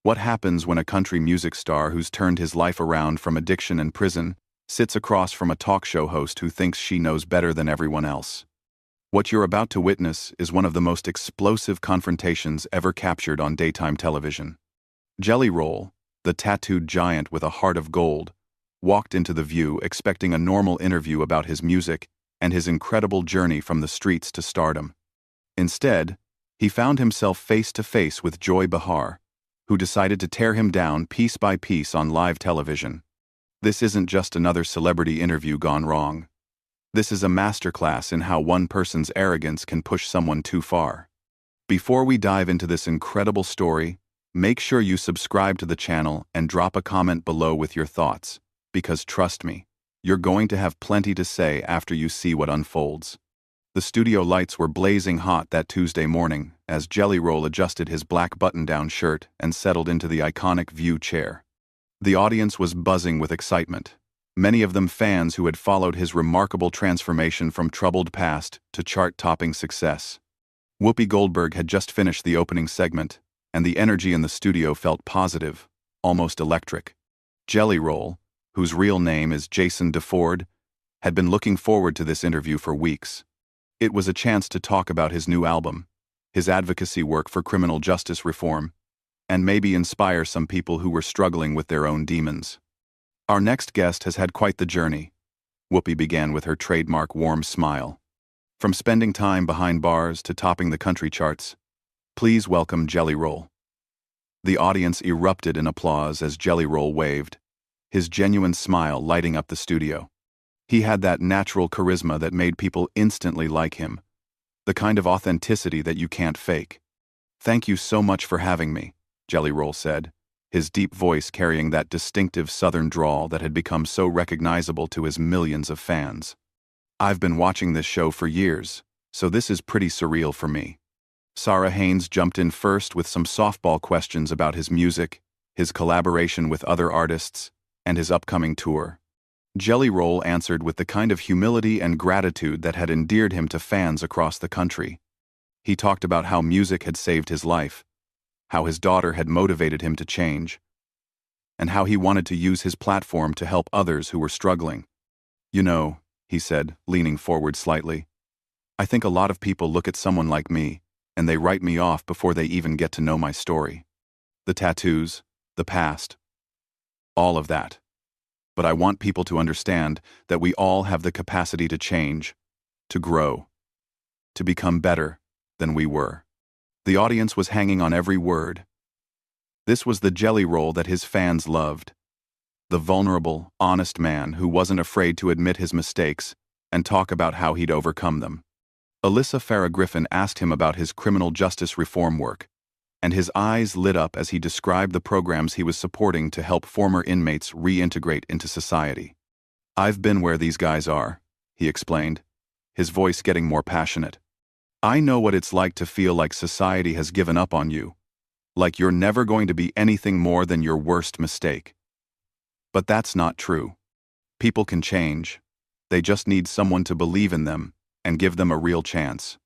What happens when a country music star who's turned his life around from addiction and prison sits across from a talk show host who thinks she knows better than everyone else? What you're about to witness is one of the most explosive confrontations ever captured on daytime television. Jelly Roll, the tattooed giant with a heart of gold, walked into The View expecting a normal interview about his music and his incredible journey from the streets to stardom. Instead, he found himself face to face with Joy Behar, who decided to tear him down piece by piece on live television. This isn't just another celebrity interview gone wrong. This is a masterclass in how one person's arrogance can push someone too far. Before we dive into this incredible story, make sure you subscribe to the channel and drop a comment below with your thoughts, because trust me, you're going to have plenty to say after you see what unfolds. The studio lights were blazing hot that Tuesday morning as Jelly Roll adjusted his black button-down shirt and settled into the iconic View chair. The audience was buzzing with excitement, many of them fans who had followed his remarkable transformation from troubled past to chart-topping success. Whoopi Goldberg had just finished the opening segment, and the energy in the studio felt positive, almost electric. Jelly Roll, whose real name is Jason DeFord, had been looking forward to this interview for weeks. It was a chance to talk about his new album, his advocacy work for criminal justice reform, and maybe inspire some people who were struggling with their own demons. Our next guest has had quite the journey. Whoopi began with her trademark warm smile. From spending time behind bars to topping the country charts, please welcome Jelly Roll. The audience erupted in applause as Jelly Roll waved, his genuine smile lighting up the studio. He had that natural charisma that made people instantly like him, the kind of authenticity that you can't fake. "Thank you so much for having me," Jelly Roll said, his deep voice carrying that distinctive southern drawl that had become so recognizable to his millions of fans. "I've been watching this show for years, so this is pretty surreal for me." Sarah Haynes jumped in first with some softball questions about his music, his collaboration with other artists, and his upcoming tour. Jelly Roll answered with the kind of humility and gratitude that had endeared him to fans across the country. He talked about how music had saved his life, how his daughter had motivated him to change, and how he wanted to use his platform to help others who were struggling. "You know," he said, leaning forward slightly, "I think a lot of people look at someone like me, and they write me off before they even get to know my story. The tattoos, the past, all of that. But I want people to understand that we all have the capacity to change, to grow, to become better than we were." The audience was hanging on every word. This was the Jelly Roll that his fans loved. The vulnerable, honest man who wasn't afraid to admit his mistakes and talk about how he'd overcome them. Alyssa Farah Griffin asked him about his criminal justice reform work, and his eyes lit up as he described the programs he was supporting to help former inmates reintegrate into society. "I've been where these guys are," he explained, his voice getting more passionate. "I know what it's like to feel like society has given up on you, like you're never going to be anything more than your worst mistake. But that's not true. People can change. They just need someone to believe in them and give them a real chance."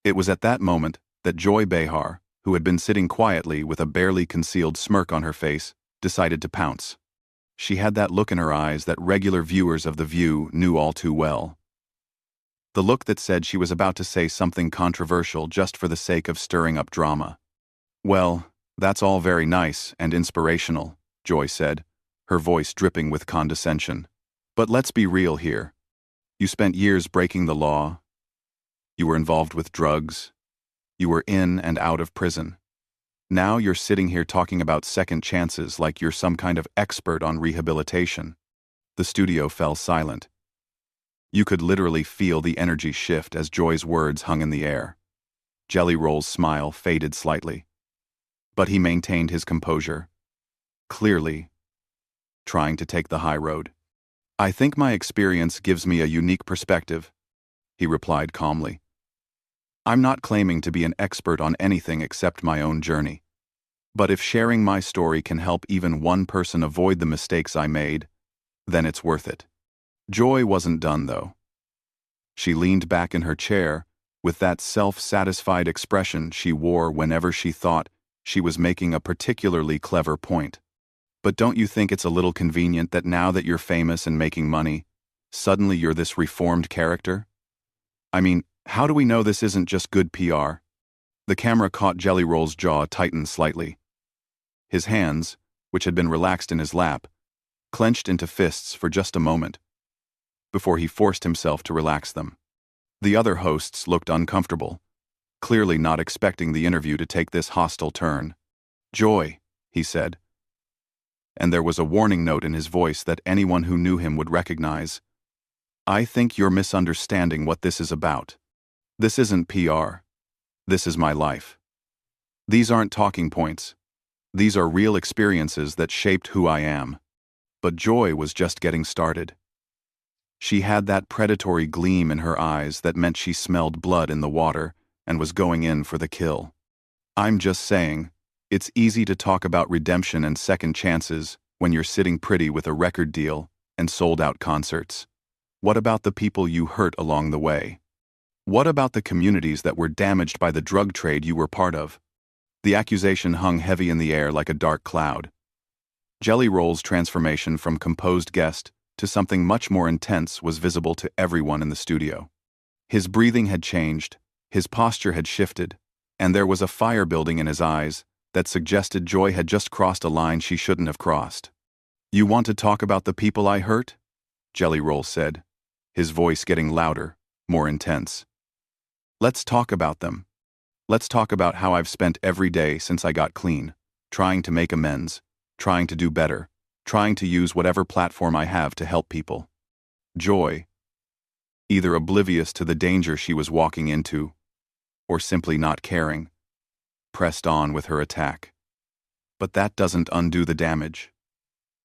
It was at that moment that Joy Behar, who had been sitting quietly with a barely concealed smirk on her face, decided to pounce. She had that look in her eyes that regular viewers of The View knew all too well. The look that said she was about to say something controversial just for the sake of stirring up drama. "Well, that's all very nice and inspirational," Joy said, her voice dripping with condescension. "But let's be real here. You spent years breaking the law. You were involved with drugs. You were in and out of prison. Now you're sitting here talking about second chances like you're some kind of expert on rehabilitation." The studio fell silent. You could literally feel the energy shift as Joy's words hung in the air. Jelly Roll's smile faded slightly, but he maintained his composure, clearly trying to take the high road. "I think my experience gives me a unique perspective," he replied calmly. "I'm not claiming to be an expert on anything except my own journey. But if sharing my story can help even one person avoid the mistakes I made, then it's worth it." Joy wasn't done, though. She leaned back in her chair with that self-satisfied expression she wore whenever she thought She was making a particularly clever point. But don't you think it's a little convenient that now that you're famous and making money, suddenly you're this reformed character? I mean, how do we know this isn't just good PR? The camera caught Jelly Roll's jaw tighten slightly. His hands, which had been relaxed in his lap, clenched into fists for just a moment, before he forced himself to relax them. The other hosts looked uncomfortable, clearly not expecting the interview to take this hostile turn. "Joy," he said, and there was a warning note in his voice that anyone who knew him would recognize. "I think you're misunderstanding what this is about. This isn't PR. This is my life. These aren't talking points. These are real experiences that shaped who I am." But Joy was just getting started. She had that predatory gleam in her eyes that meant she smelled blood in the water and was going in for the kill. "I'm just saying, it's easy to talk about redemption and second chances when you're sitting pretty with a record deal and sold-out concerts. What about the people you hurt along the way? What about the communities that were damaged by the drug trade you were part of?" The accusation hung heavy in the air like a dark cloud. Jelly Roll's transformation from composed guest to something much more intense was visible to everyone in the studio. His breathing had changed, his posture had shifted, and there was a fire building in his eyes that suggested Joy had just crossed a line she shouldn't have crossed. "You want to talk about the people I hurt?" Jelly Roll said, his voice getting louder, more intense. "Let's talk about them. Let's talk about how I've spent every day since I got clean, trying to make amends, trying to do better, trying to use whatever platform I have to help people." Joy, either oblivious to the danger she was walking into, or simply not caring, pressed on with her attack. But that doesn't undo the damage,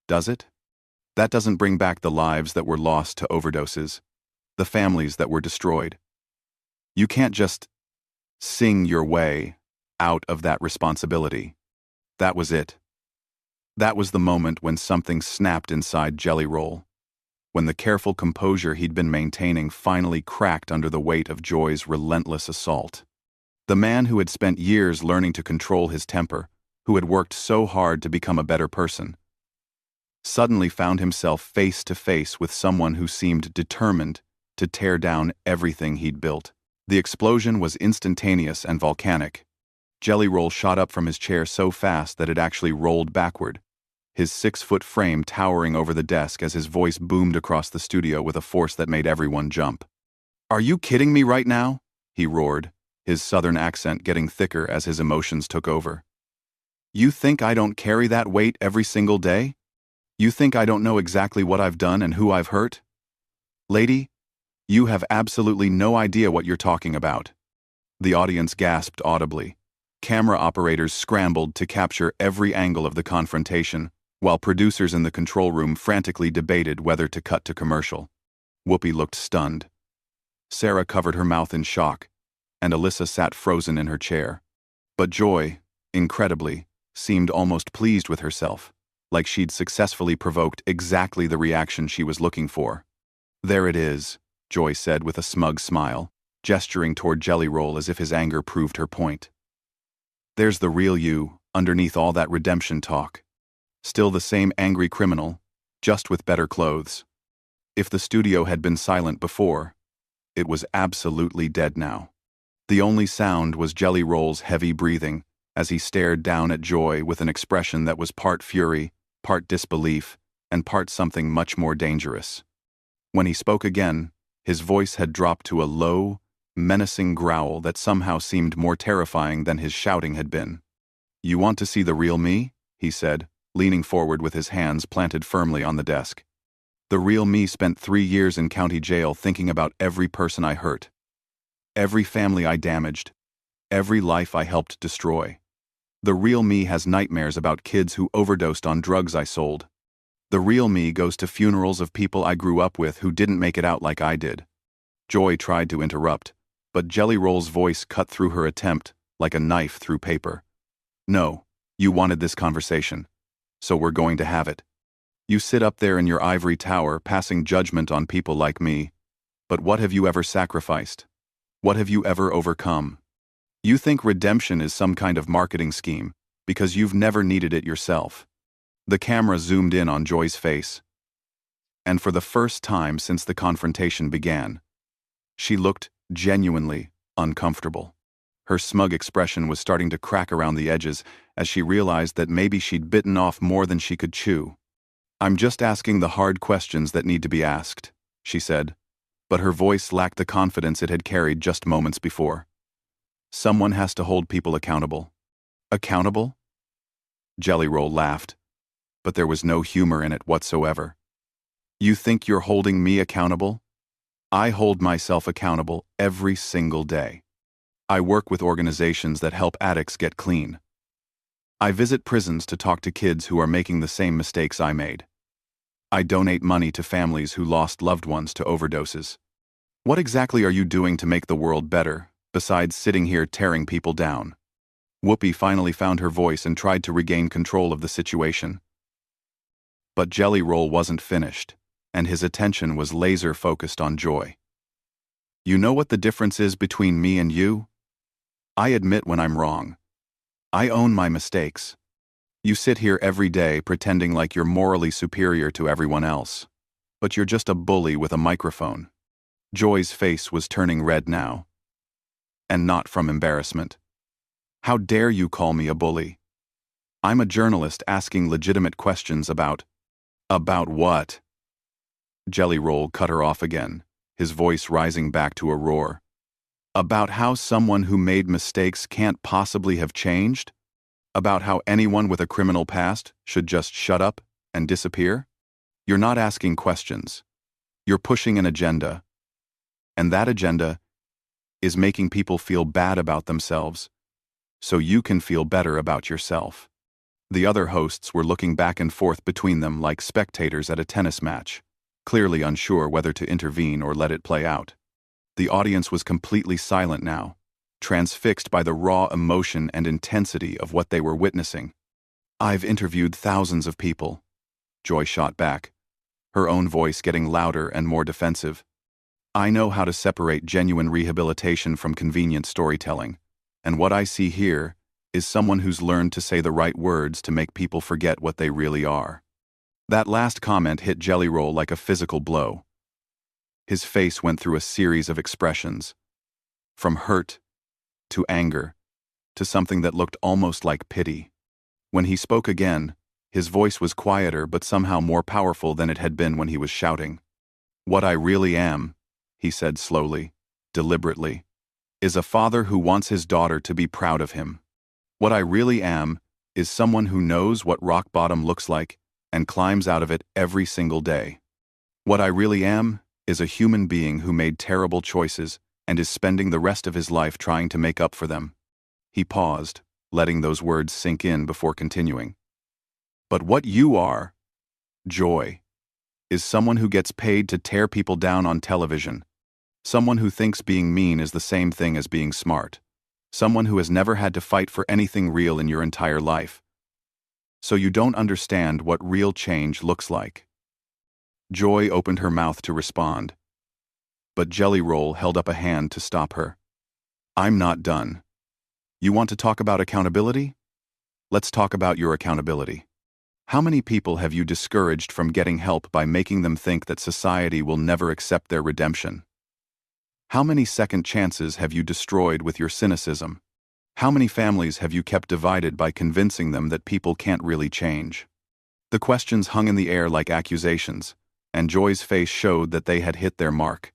does it? That doesn't bring back the lives that were lost to overdoses, the families that were destroyed. You can't just sing your way out of that responsibility. That was it. That was the moment when something snapped inside Jelly Roll, when the careful composure he'd been maintaining finally cracked under the weight of Joy's relentless assault. The man who had spent years learning to control his temper, who had worked so hard to become a better person, suddenly found himself face to face with someone who seemed determined to tear down everything he'd built. The explosion was instantaneous and volcanic. Jelly Roll shot up from his chair so fast that it actually rolled backward, his 6-foot frame towering over the desk as his voice boomed across the studio with a force that made everyone jump. "Are you kidding me right now?" he roared, his southern accent getting thicker as his emotions took over. "You think I don't carry that weight every single day? You think I don't know exactly what I've done and who I've hurt? Lady, you have absolutely no idea what you're talking about." The audience gasped audibly. Camera operators scrambled to capture every angle of the confrontation, while producers in the control room frantically debated whether to cut to commercial. Whoopi looked stunned. Sarah covered her mouth in shock, and Alyssa sat frozen in her chair. But Joy, incredibly, seemed almost pleased with herself, like she'd successfully provoked exactly the reaction she was looking for. "There it is," Joy said with a smug smile, gesturing toward Jelly Roll as if his anger proved her point. "There's the real you, underneath all that redemption talk. Still the same angry criminal, just with better clothes." If the studio had been silent before, it was absolutely dead now. The only sound was Jelly Roll's heavy breathing as he stared down at Joy with an expression that was part fury, part disbelief, and part something much more dangerous. When he spoke again, his voice had dropped to a low, menacing growl that somehow seemed more terrifying than his shouting had been. "You want to see the real me?" he said, leaning forward with his hands planted firmly on the desk. "The real me spent 3 years in county jail thinking about every person I hurt, every family I damaged, every life I helped destroy. The real me has nightmares about kids who overdosed on drugs I sold. The real me goes to funerals of people I grew up with who didn't make it out like I did." Joy tried to interrupt, but Jelly Roll's voice cut through her attempt like a knife through paper. "No, you wanted this conversation, so we're going to have it. You sit up there in your ivory tower passing judgment on people like me, but what have you ever sacrificed? What have you ever overcome? You think redemption is some kind of marketing scheme, Because you've never needed it yourself. The camera zoomed in on Joy's face. And for the first time since the confrontation began, she looked genuinely uncomfortable. Her smug expression was starting to crack around the edges as she realized that maybe she'd bitten off more than she could chew. "I'm just asking the hard questions that need to be asked," she said, but her voice lacked the confidence it had carried just moments before. "Someone has to hold people accountable." "Accountable?" Jelly Roll laughed, but there was no humor in it whatsoever. "You think you're holding me accountable? I hold myself accountable every single day. I work with organizations that help addicts get clean. I visit prisons to talk to kids who are making the same mistakes I made. I donate money to families who lost loved ones to overdoses. What exactly are you doing to make the world better, besides sitting here tearing people down?" Whoopi finally found her voice and tried to regain control of the situation. But Jelly Roll wasn't finished, and his attention was laser-focused on Joy. "You know what the difference is between me and you? I admit when I'm wrong. I own my mistakes. You sit here every day pretending like you're morally superior to everyone else. But you're just a bully with a microphone." Joy's face was turning red now. And not from embarrassment. "How dare you call me a bully? I'm a journalist asking legitimate questions about..." "About what?" Jelly Roll cut her off again, his voice rising back to a roar. "About how someone who made mistakes can't possibly have changed? About how anyone with a criminal past should just shut up and disappear? You're not asking questions. You're pushing an agenda. And that agenda is making people feel bad about themselves, so you can feel better about yourself." The other hosts were looking back and forth between them like spectators at a tennis match, clearly unsure whether to intervene or let it play out. The audience was completely silent now, transfixed by the raw emotion and intensity of what they were witnessing. "I've interviewed thousands of people," Joy shot back, her own voice getting louder and more defensive. "I know how to separate genuine rehabilitation from convenient storytelling, and what I see here is someone who's learned to say the right words to make people forget what they really are." That last comment hit Jelly Roll like a physical blow. His face went through a series of expressions, from hurt to anger to something that looked almost like pity. When he spoke again, his voice was quieter but somehow more powerful than it had been when he was shouting. "What I really am," he said slowly, deliberately, "is a father who wants his daughter to be proud of him. What I really am is someone who knows what rock bottom looks like and climbs out of it every single day. What I really am is a human being who made terrible choices and is spending the rest of his life trying to make up for them." He paused, letting those words sink in before continuing. "But what you are, Joy, is someone who gets paid to tear people down on television. Someone who thinks being mean is the same thing as being smart. Someone who has never had to fight for anything real in your entire life. So you don't understand what real change looks like." Joy opened her mouth to respond, but Jelly Roll held up a hand to stop her. "I'm not done. You want to talk about accountability? Let's talk about your accountability. How many people have you discouraged from getting help by making them think that society will never accept their redemption? How many second chances have you destroyed with your cynicism? How many families have you kept divided by convincing them that people can't really change?" The questions hung in the air like accusations, and Joy's face showed that they had hit their mark.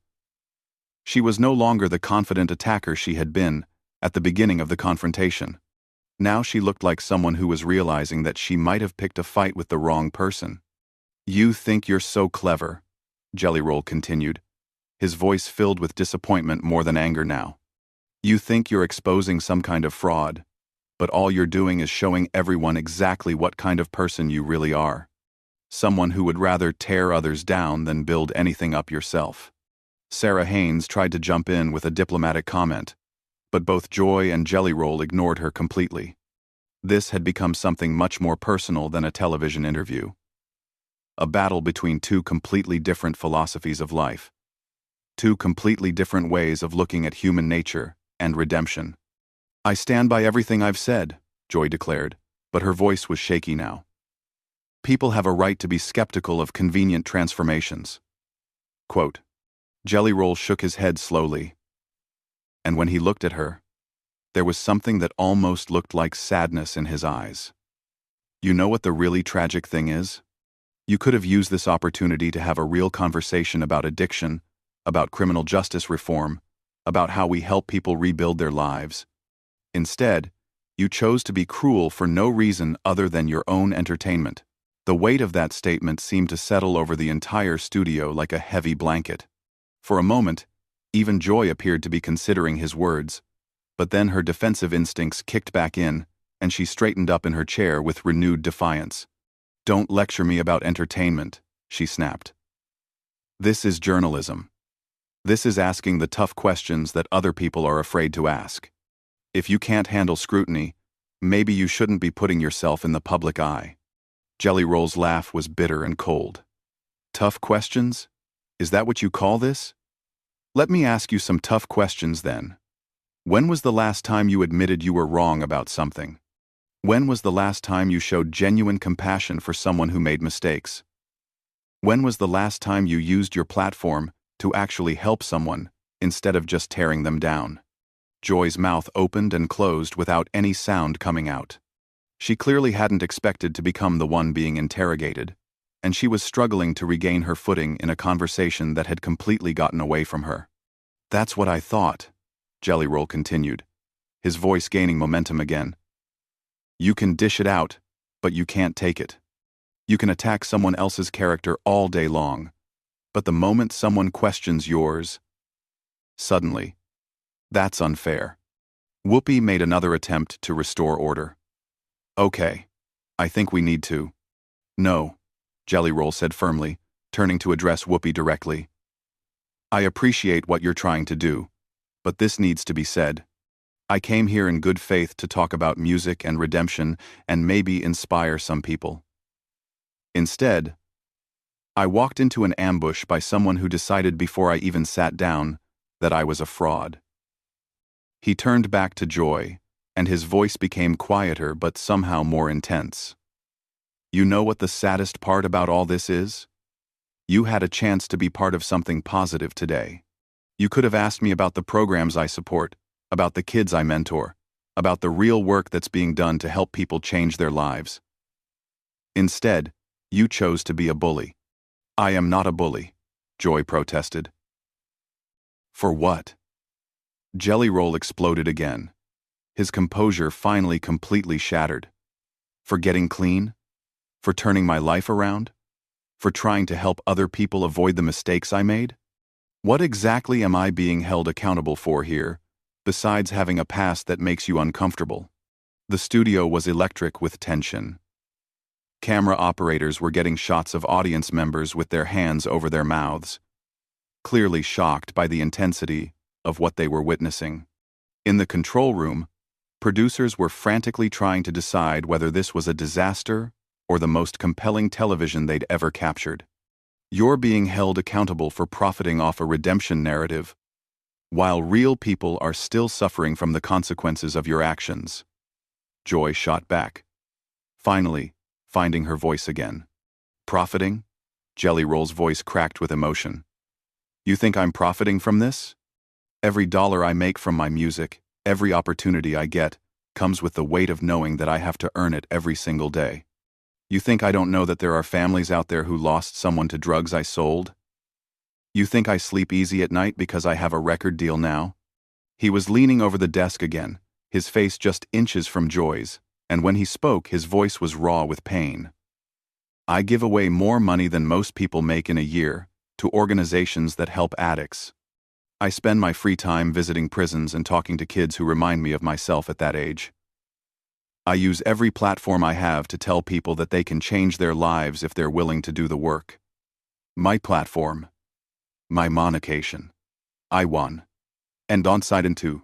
She was no longer the confident attacker she had been at the beginning of the confrontation. Now she looked like someone who was realizing that she might have picked a fight with the wrong person. "You think you're so clever," Jelly Roll continued, his voice filled with disappointment more than anger now. "You think you're exposing some kind of fraud, but all you're doing is showing everyone exactly what kind of person you really are. Someone who would rather tear others down than build anything up yourself." Sarah Haynes tried to jump in with a diplomatic comment, but both Joy and Jelly Roll ignored her completely. This had become something much more personal than a television interview. A battle between two completely different philosophies of life. Two completely different ways of looking at human nature and redemption. "I stand by everything I've said," Joy declared, but her voice was shaky now. People have a right to be skeptical of convenient transformations. Quote. Jelly Roll shook his head slowly, and when he looked at her, there was something that almost looked like sadness in his eyes. You know what the really tragic thing is? You could have used this opportunity to have a real conversation about addiction, about criminal justice reform, about how we help people rebuild their lives. Instead, you chose to be cruel for no reason other than your own entertainment. The weight of that statement seemed to settle over the entire studio like a heavy blanket. For a moment, even Joy appeared to be considering his words, but then her defensive instincts kicked back in, and she straightened up in her chair with renewed defiance. Don't lecture me about entertainment, she snapped. This is journalism. This is asking the tough questions that other people are afraid to ask. If you can't handle scrutiny, maybe you shouldn't be putting yourself in the public eye. Jelly Roll's laugh was bitter and cold. Tough questions? Is that what you call this? Let me ask you some tough questions then. When was the last time you admitted you were wrong about something? When was the last time you showed genuine compassion for someone who made mistakes? When was the last time you used your platform to actually help someone instead of just tearing them down? Joy's mouth opened and closed without any sound coming out. She clearly hadn't expected to become the one being interrogated, and she was struggling to regain her footing in a conversation that had completely gotten away from her. That's what I thought, Jelly Roll continued, his voice gaining momentum again. You can dish it out, but you can't take it. You can attack someone else's character all day long, but the moment someone questions yours, suddenly, that's unfair. Whoopi made another attempt to restore order. Okay, I think we need to. No, Jelly Roll said firmly, turning to address Whoopi directly. I appreciate what you're trying to do, but this needs to be said. I came here in good faith to talk about music and redemption and maybe inspire some people. Instead, I walked into an ambush by someone who decided before I even sat down that I was a fraud. He turned back to Joy, and his voice became quieter but somehow more intense. You know what the saddest part about all this is? You had a chance to be part of something positive today. You could have asked me about the programs I support, about the kids I mentor, about the real work that's being done to help people change their lives. Instead, you chose to be a bully. I am not a bully, Joy protested. For what? Jelly Roll exploded again, his composure finally completely shattered. For getting clean? For turning my life around? For trying to help other people avoid the mistakes I made? What exactly am I being held accountable for here, besides having a past that makes you uncomfortable? The studio was electric with tension. Camera operators were getting shots of audience members with their hands over their mouths, clearly shocked by the intensity of what they were witnessing. In the control room, producers were frantically trying to decide whether this was a disaster or the most compelling television they'd ever captured. You're being held accountable for profiting off a redemption narrative, while real people are still suffering from the consequences of your actions. Joy shot back, finally finding her voice again. Profiting? Jelly Roll's voice cracked with emotion. You think I'm profiting from this? Every dollar I make from my music, every opportunity I get, comes with the weight of knowing that I have to earn it every single day. You think I don't know that there are families out there who lost someone to drugs I sold? You think I sleep easy at night because I have a record deal now? He was leaning over the desk again, his face just inches from Joy's, and when he spoke, his voice was raw with pain. I give away more money than most people make in a year to organizations that help addicts. I spend my free time visiting prisons and talking to kids who remind me of myself at that age. I use every platform I have to tell people that they can change their lives if they're willing to do the work. My platform. My monecation. I won. And on side and two.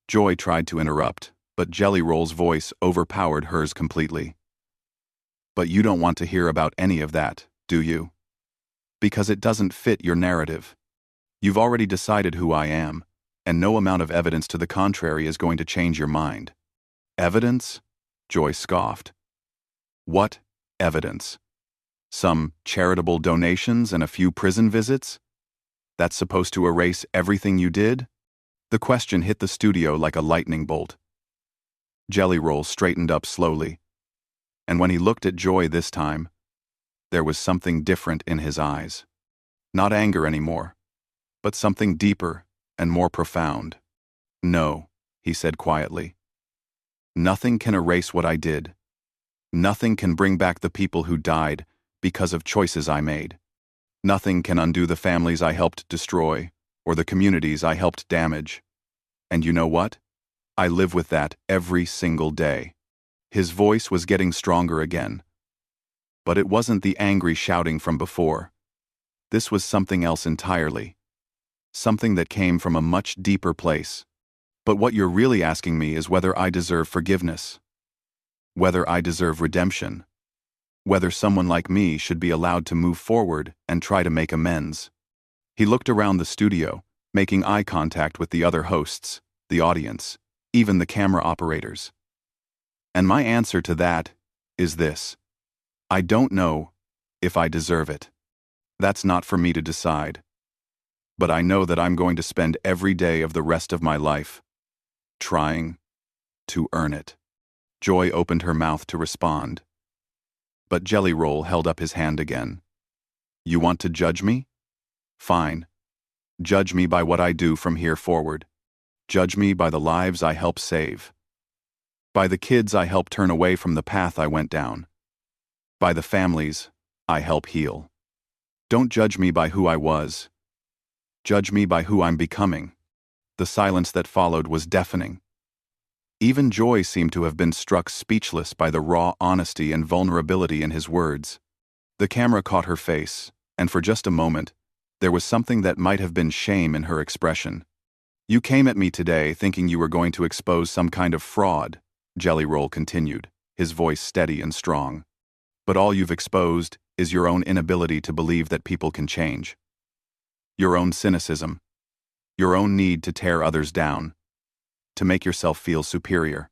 Joy tried to interrupt, but Jelly Roll's voice overpowered hers completely. But you don't want to hear about any of that, do you? Because it doesn't fit your narrative. You've already decided who I am, and no amount of evidence to the contrary is going to change your mind. Evidence? Joy scoffed, What evidence? Some charitable donations and a few prison visits? That's supposed to erase everything you did? The question hit the studio like a lightning bolt. Jelly Roll straightened up slowly, and when he looked at Joy this time, there was something different in his eyes. Not anger anymore, but something deeper and more profound. "No," he said quietly. "Nothing can erase what I did. Nothing can bring back the people who died because of choices I made. Nothing can undo the families I helped destroy or the communities I helped damage. And you know what? I live with that every single day." His voice was getting stronger again. But it wasn't the angry shouting from before. This was something else entirely. Something that came from a much deeper place. "But what you're really asking me is whether I deserve forgiveness. Whether I deserve redemption. Whether someone like me should be allowed to move forward and try to make amends." He looked around the studio, making eye contact with the other hosts, the audience, even the camera operators. "And my answer to that is this. I don't know if I deserve it. That's not for me to decide. But I know that I'm going to spend every day of the rest of my life trying to earn it." Joy opened her mouth to respond, but Jelly Roll held up his hand again. "You want to judge me? Fine. Judge me by what I do from here forward. Judge me by the lives I help save. By the kids I help turn away from the path I went down. By the families I help heal. Don't judge me by who I was. Judge me by who I'm becoming." The silence that followed was deafening. Even Joy seemed to have been struck speechless by the raw honesty and vulnerability in his words. The camera caught her face, and for just a moment, there was something that might have been shame in her expression. "You came at me today thinking you were going to expose some kind of fraud," Jelly Roll continued, his voice steady and strong. "But all you've exposed is your own inability to believe that people can change. Your own cynicism. Your own need to tear others down. To make yourself feel superior."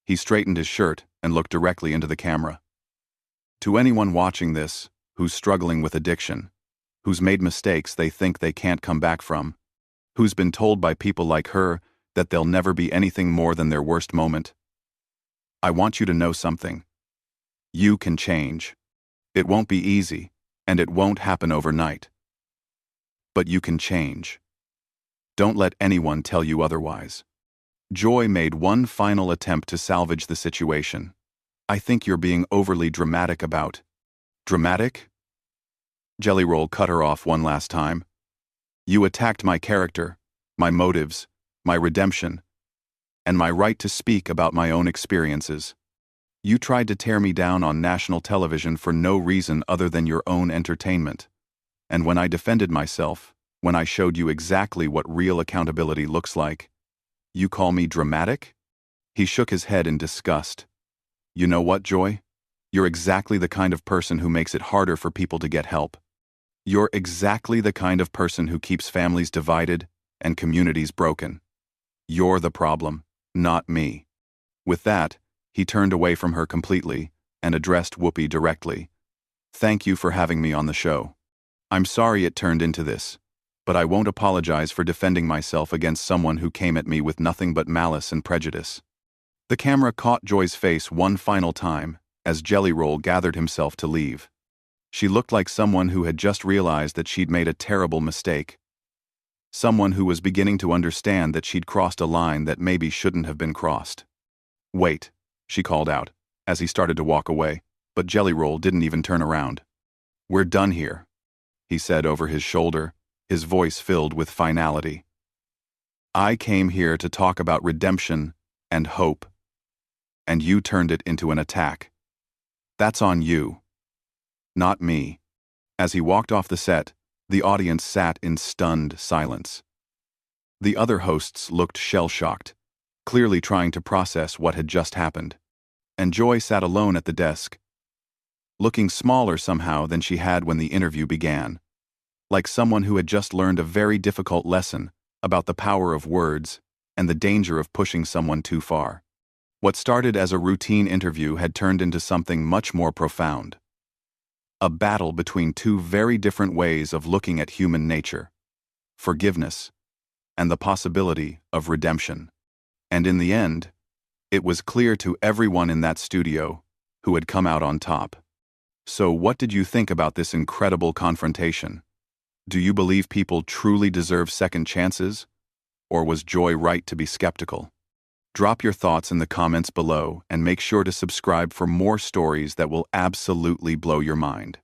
He straightened his shirt and looked directly into the camera. "To anyone watching this, who's struggling with addiction, who's made mistakes they think they can't come back from, who's been told by people like her that they'll never be anything more than their worst moment, I want you to know something. You can change. It won't be easy, and it won't happen overnight. But you can change. Don't let anyone tell you otherwise." Joy made one final attempt to salvage the situation. "I think you're being overly dramatic about." "Dramatic?" Jelly Roll cut her off one last time. "You attacked my character, my motives, my redemption, and my right to speak about my own experiences. You tried to tear me down on national television for no reason other than your own entertainment. And when I defended myself, when I showed you exactly what real accountability looks like, you call me dramatic?" He shook his head in disgust. "You know what, Joy? You're exactly the kind of person who makes it harder for people to get help. You're exactly the kind of person who keeps families divided and communities broken. You're the problem, not me." With that, he turned away from her completely and addressed Whoopi directly. "Thank you for having me on the show. I'm sorry it turned into this, but I won't apologize for defending myself against someone who came at me with nothing but malice and prejudice." The camera caught Joy's face one final time as Jelly Roll gathered himself to leave. She looked like someone who had just realized that she'd made a terrible mistake. Someone who was beginning to understand that she'd crossed a line that maybe shouldn't have been crossed. "Wait," she called out, as he started to walk away, but Jelly Roll didn't even turn around. "We're done here," he said over his shoulder, his voice filled with finality. "I came here to talk about redemption and hope, and you turned it into an attack. That's on you, not me." As he walked off the set, the audience sat in stunned silence. The other hosts looked shell-shocked, clearly trying to process what had just happened. And Joy sat alone at the desk, looking smaller somehow than she had when the interview began, like someone who had just learned a very difficult lesson about the power of words and the danger of pushing someone too far. What started as a routine interview had turned into something much more profound. A battle between two very different ways of looking at human nature: forgiveness and the possibility of redemption. And in the end, it was clear to everyone in that studio who had come out on top. So what did you think about this incredible confrontation? Do you believe people truly deserve second chances? Or was Joy right to be skeptical? Drop your thoughts in the comments below and make sure to subscribe for more stories that will absolutely blow your mind.